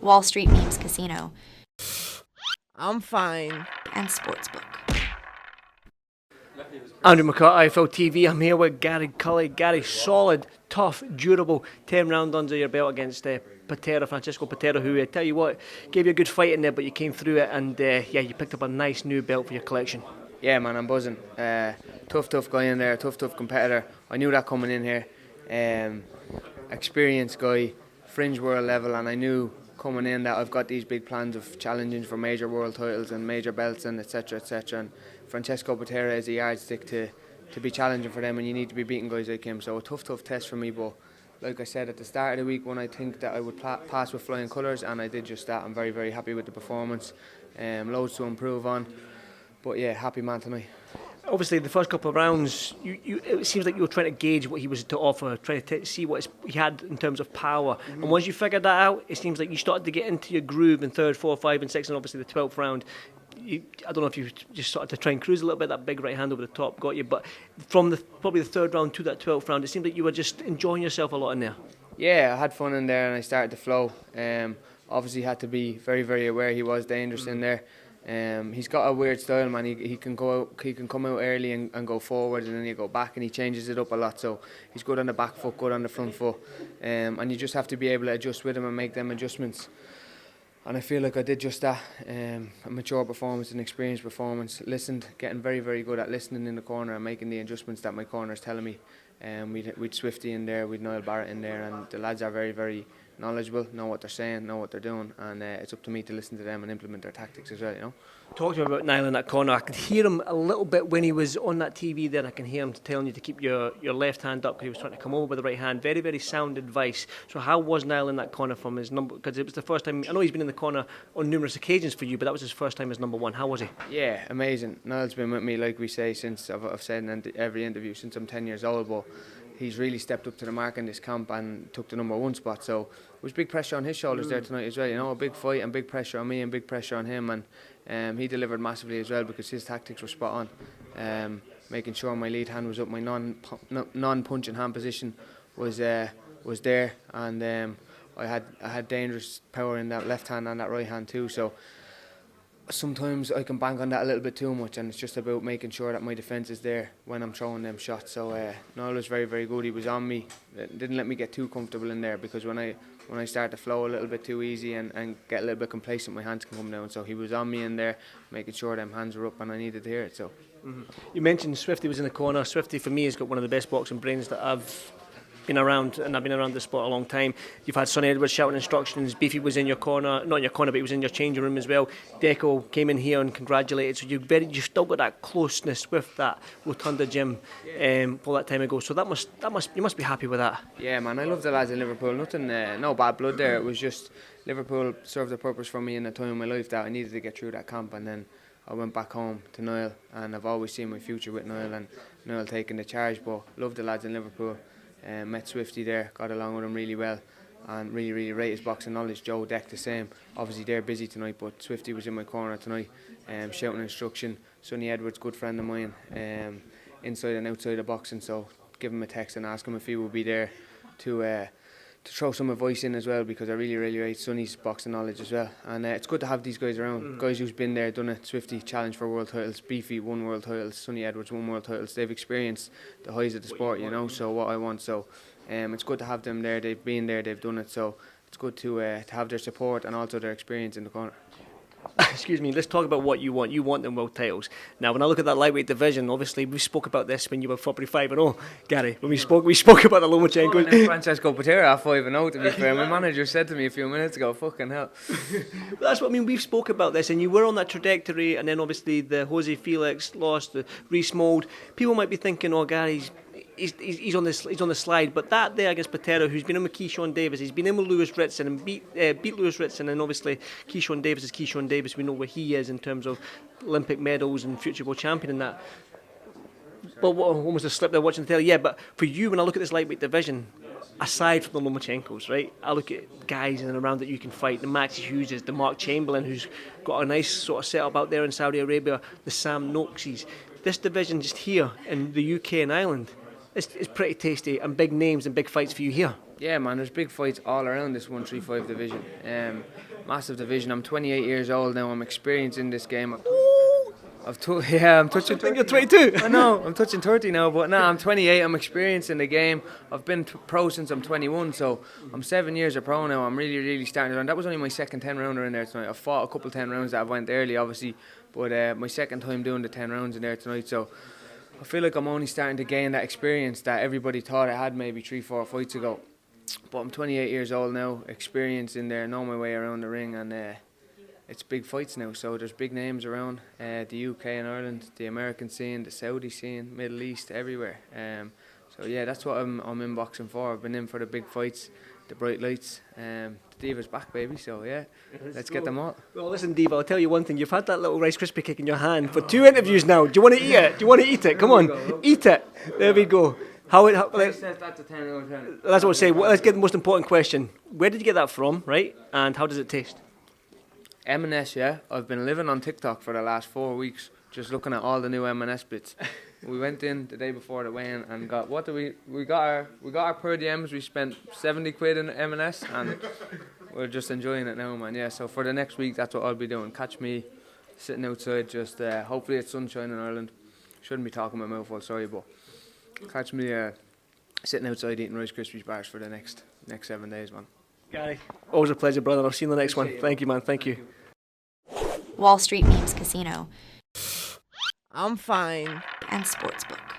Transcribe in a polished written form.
Wall Street Memes Casino, I'm fine. and Sportsbook. Andrew McCart, IFLTV. I'm here with Gary Cully. Gary, solid, tough, durable 10 round under your belt against Patera, Francisco Patera, who, tell you what, gave you a good fight in there, but you came through it and, you picked up a nice new belt for your collection. Yeah, man, I'm buzzing. Tough guy in there, tough competitor. I knew that coming in here. Experienced guy, fringe world level, and I knew coming in that I've got these big plans of challenging for major world titles and major belts and etc. And Francesco Patera is a yardstick to be challenging for them, and you need to be beating guys like him. So a tough test for me, but like I said at the start of the week, when I think that I would pass with flying colours, and I did just that. I'm very happy with the performance. Loads to improve on, but yeah, happy man tonight. Obviously, the first couple of rounds, it seems like you were trying to gauge what he was to offer, trying to see what he had in terms of power. Mm-hmm. And once you figured that out, it seems like you started to get into your groove in third, fourth, five, and six, and obviously the 12th round. I don't know if you just started to try and cruise a little bit. That big right hand over the top got you, but from probably the third round to that 12th round, it seemed like you were just enjoying yourself a lot in there. Yeah, I had fun in there, and I started to flow. Obviously, had to be very aware he was dangerous in there. He's got a weird style, man. He can come out early and go forward, and then he go back, and he changes it up a lot. So he's good on the back foot, good on the front foot, and you just have to be able to adjust with him and make them adjustments. And I feel like I did just that. A mature performance, an experienced performance. Listened, getting very good at listening in the corner and making the adjustments that my corner is telling me. We'd Swifty in there, we'd Niall Barrett in there, and the lads are very knowledgeable, know what they're saying, know what they're doing, and it's up to me to listen to them and implement their tactics as well, you know. Talk to me about Niall in that corner. I could hear him a little bit when he was on that TV there. I can hear him telling you to keep your left hand up because he was trying to come over with the right hand. Very sound advice. So how was Niall in that corner from his number? Because it was the first time. I know he's been in the corner on numerous occasions for you, but that was his first time as number one. How was he? Yeah, amazing. Niall's been with me, like we say, since I've said in every interview, since I'm 10 years old, but he's really stepped up to the mark in this camp and took the number one spot. So it was big pressure on his shoulders there tonight as well. You know, a big fight and big pressure on me and big pressure on him. And he delivered massively as well because his tactics were spot on. Making sure my lead hand was up, my non-punching hand position was there, and I had dangerous power in that left hand and that right hand too. So sometimes I can bank on that a little bit too much, and it's just about making sure that my defence is there when I'm throwing them shots. So Niall was very good. He was on me, didn't let me get too comfortable in there, because when I start to flow a little bit too easy and get a little bit complacent, my hands can come down. So he was on me in there, making sure them hands were up, and I needed to hear it. So You mentioned Swifty was in the corner. Swifty for me has got one of the best boxing brains that I've been around, and I've been around the sport a long time. You've had Sonny Edwards shouting instructions. Beefy was in your corner, not in your corner, but he was in your changing room as well. Deco came in here and congratulated. So you've still got that closeness with that Rotunda gym all that time ago. So you must be happy with that. Yeah, man, I love the lads in Liverpool. Nothing, no bad blood there. It was just Liverpool served a purpose for me in a time in my life that I needed to get through that camp, and then I went back home to Niall, and I've always seen my future with Niall and Niall taking the charge. But love the lads in Liverpool. Met Swifty there, got along with him really well, and really rate his boxing knowledge. Joe Deck the same. Obviously they're busy tonight, but Swifty was in my corner tonight, shouting instruction. Sonny Edwards, good friend of mine, inside and outside of boxing, so give him a text and ask him if he will be there to throw some advice in as well, because I really rate Sonny's boxing knowledge as well. And it's good to have these guys around, guys who's been there, done it. Swifty challenged for world titles, Beefy won world titles, Sonny Edwards won world titles. They've experienced the highs of the sport, you know, so what I want. So it's good to have them there. They've been there, they've done it, so it's good to have their support and also their experience in the corner. Excuse me, let's talk about what you want. You want them world titles. Now, when I look at that lightweight division, obviously we spoke about this when you were 45-0, Gary. When we spoke about the Lomachenkos. And Francesco Patera at 5-0, to be fair. My manager said to me a few minutes ago, fucking hell. That's what I mean. We've spoke about this, and you were on that trajectory, and then obviously the Jose Felix lost, the Reece Mould. People might be thinking, oh, Gary's he's on the slide, but that there against Patera, who's been in with Keyshawn Davis, he's been in with Lewis Ritson and beat Lewis Ritson, and obviously Keyshawn Davis is Keyshawn Davis. We know where he is in terms of Olympic medals and future world champion and that. But almost a slip there watching the telly. Yeah, but for you, when I look at this lightweight division, aside from the Lomachenkos, right, I look at guys in and around that you can fight. The Max Hugheses, the Mark Chamberlain, who's got a nice sort of setup out there in Saudi Arabia, the Sam Noakses. This division just here in the UK and Ireland, it's pretty tasty, and big names and big fights for you here. Yeah, man, there's big fights all around this 135 division. Massive division. I'm 28 years old now. I'm experienced in this game. I'm touching 30. You're 22. I know, I'm touching 30 now, but I'm 28. I'm experienced in the game. I've been pro since I'm 21, so I'm 7 years a pro now. I'm really starting to run. That was only my second 10 rounder in there tonight. I fought a couple 10 rounds that I went early, obviously, but my second time doing the 10 rounds in there tonight, so I feel like I'm only starting to gain that experience that everybody thought I had maybe 3-4 fights ago. But I'm 28 years old now, experienced in there, know my way around the ring, and it's big fights now. So there's big names around the UK and Ireland, the American scene, the Saudi scene, Middle East, everywhere. So yeah, that's what I'm in boxing for. I've been in for the big fights, the bright lights. The Diva's back, baby. So yeah, let's get them all. Well, listen, Diva, I'll tell you one thing. You've had that little Rice Krispie cake in your hand for 2 interviews now. Do you want to eat it? Do you want to eat it? Come on, eat it. There we go. That's a 10 out of 10. what I say. Let's get the most important question. Where did you get that from, right? And how does it taste? M&S, yeah. I've been living on TikTok for the last 4 weeks, just looking at all the new M&S bits. We went in the day before the weigh-in and got we got our per diems. We spent 70 quid in M&S, and we're just enjoying it now, man. Yeah. So for the next week, that's what I'll be doing. Catch me sitting outside, just hopefully it's sunshine in Ireland. Shouldn't be talking my mouth full, sorry, but catch me sitting outside eating Rice Krispies bars for the next 7 days, man. Gary, always a pleasure, brother. I'll see you in the next one. Thank you, man. Thank you. Wall Street Memes Casino, I'm fine. and Sportsbook.